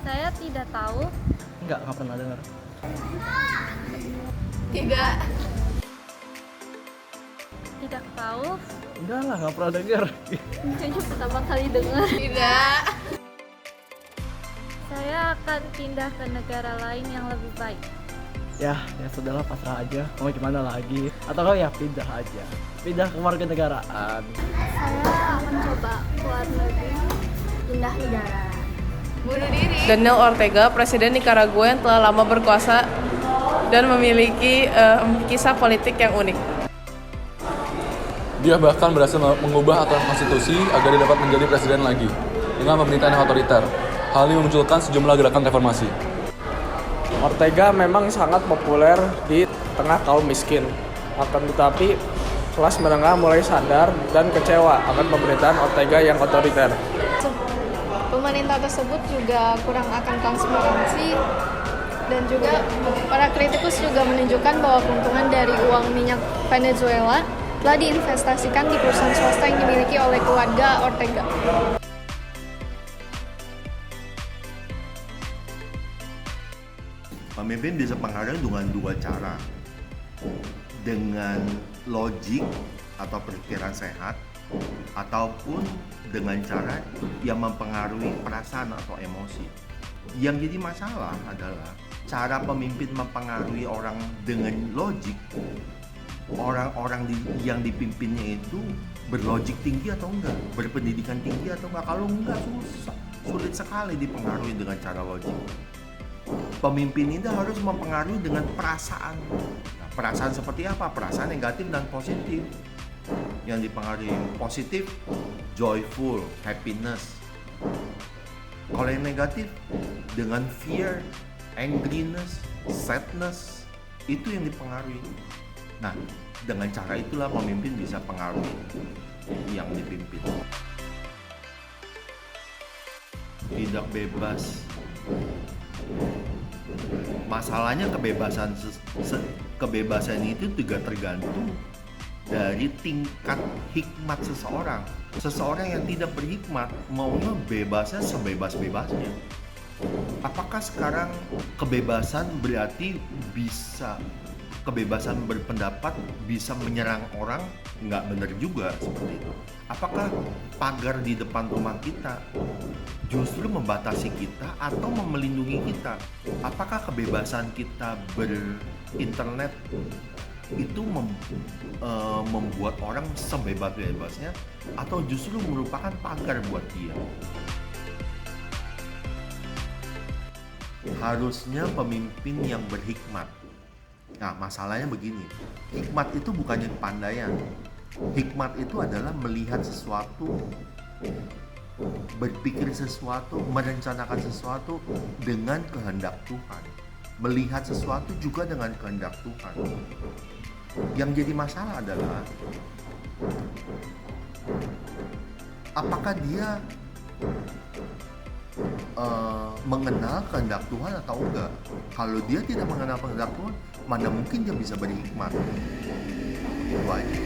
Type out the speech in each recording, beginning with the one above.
Saya tidak tahu. Nggak pernah dengar. Tidak. Tidak tahu. Enggak lah, nggak pernah dengar. Kayaknya pertama kali dengar. Tidak. Saya akan pindah ke negara lain yang lebih baik. Ya sudahlah, pasrah aja. Mau gimana lagi? Atau kalau ya pindah aja. Pindah ke warga negaraan. Saya mencoba keluar negeri, pindah negara. Bunuh diri. Daniel Ortega, presiden Nicaragua yang telah lama berkuasa dan memiliki kisah politik yang unik. Dia bahkan berhasil mengubah aturan konstitusi agar dia dapat menjadi presiden lagi dengan pemerintahan yang otoriter. Hal ini memunculkan sejumlah gerakan reformasi. Ortega memang sangat populer di tengah kaum miskin. Akan tetapi, kelas menengah mulai sadar dan kecewa akan pemerintahan Ortega yang otoriter. Pemerintah tersebut juga kurang akan transparansi dan juga para kritikus juga menunjukkan bahwa keuntungan dari uang minyak Venezuela telah diinvestasikan di perusahaan swasta yang dimiliki oleh keluarga Ortega. Pemimpin bisa pengaruhi dengan dua cara, dengan logik atau pikiran sehat, ataupun dengan cara yang mempengaruhi perasaan atau emosi. Yang jadi masalah adalah cara pemimpin mempengaruhi orang dengan logik. Orang-orang yang dipimpinnya itu berlogik tinggi atau enggak, berpendidikan tinggi atau enggak. Kalau enggak, sulit sekali dipengaruhi dengan cara logik. Pemimpin ini harus mempengaruhi dengan perasaan. Nah, perasaan seperti apa? Perasaan negatif dan positif. Yang dipengaruhi positif, joyful, happiness. Kalau yang negatif, dengan fear, angriness, sadness, itu yang dipengaruhi. Nah, dengan cara itulah pemimpin bisa pengaruhi yang dipimpin. Tidak bebas. Masalahnya kebebasan itu juga tergantung dari tingkat hikmat seseorang. Seseorang yang tidak berhikmat maunya bebasnya sebebas-bebasnya. Apakah sekarang kebebasan berarti kebebasan berpendapat bisa menyerang orang? Nggak benar juga seperti itu. Apakah pagar di depan rumah kita justru membatasi kita atau melindungi kita? Apakah kebebasan kita berinternet itu membuat orang sebebas-bebasnya atau justru merupakan pagar buat dia? Harusnya pemimpin yang berhikmat. Nah, masalahnya begini, hikmat itu bukannya kepandaian. Hikmat itu adalah melihat sesuatu, berpikir sesuatu, merencanakan sesuatu dengan kehendak Tuhan. Melihat sesuatu juga dengan kehendak Tuhan. Yang jadi masalah adalah apakah dia mengenal kehendak Tuhan atau enggak. Kalau dia tidak mengenal kehendak Tuhan, mana mungkin dia bisa berhikmat. Itu aja.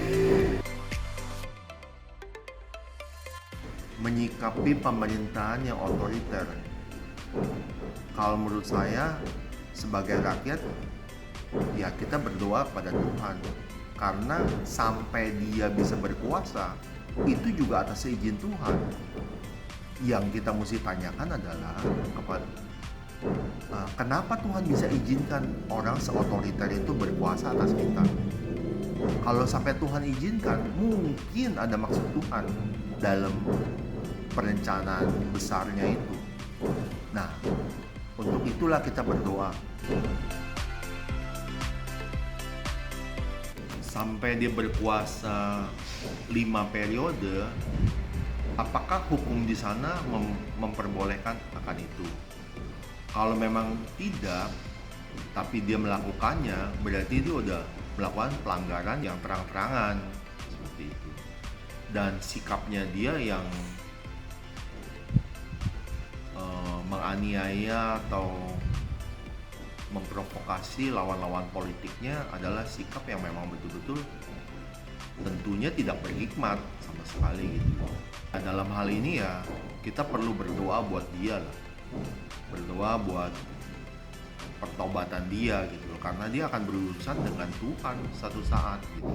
Menyikapi pemerintahan yang otoriter, kalau menurut saya sebagai rakyat, ya kita berdoa pada Tuhan, karena sampai dia bisa berkuasa itu juga atas izin Tuhan. Yang kita mesti tanyakan adalah kenapa Tuhan bisa izinkan orang seotoriter itu berkuasa atas kita? Kalau sampai Tuhan izinkan, mungkin ada maksud Tuhan dalam perencanaan besarnya itu. Nah, untuk itulah kita berdoa. Sampai dia berkuasa 5 periode, apakah hukum di sana memperbolehkan akan itu? Kalau memang tidak, tapi dia melakukannya, berarti dia udah melakukan pelanggaran yang terang-terangan seperti itu. Dan sikapnya dia yang menganiaya atau memprovokasi lawan-lawan politiknya adalah sikap yang memang betul-betul tentunya tidak berhikmat sama sekali gitu. Nah, dalam hal ini ya kita perlu berdoa buat dia lah. berdoa buat pertobatan dia gitu loh, karena dia akan berurusan dengan Tuhan satu saat gitu.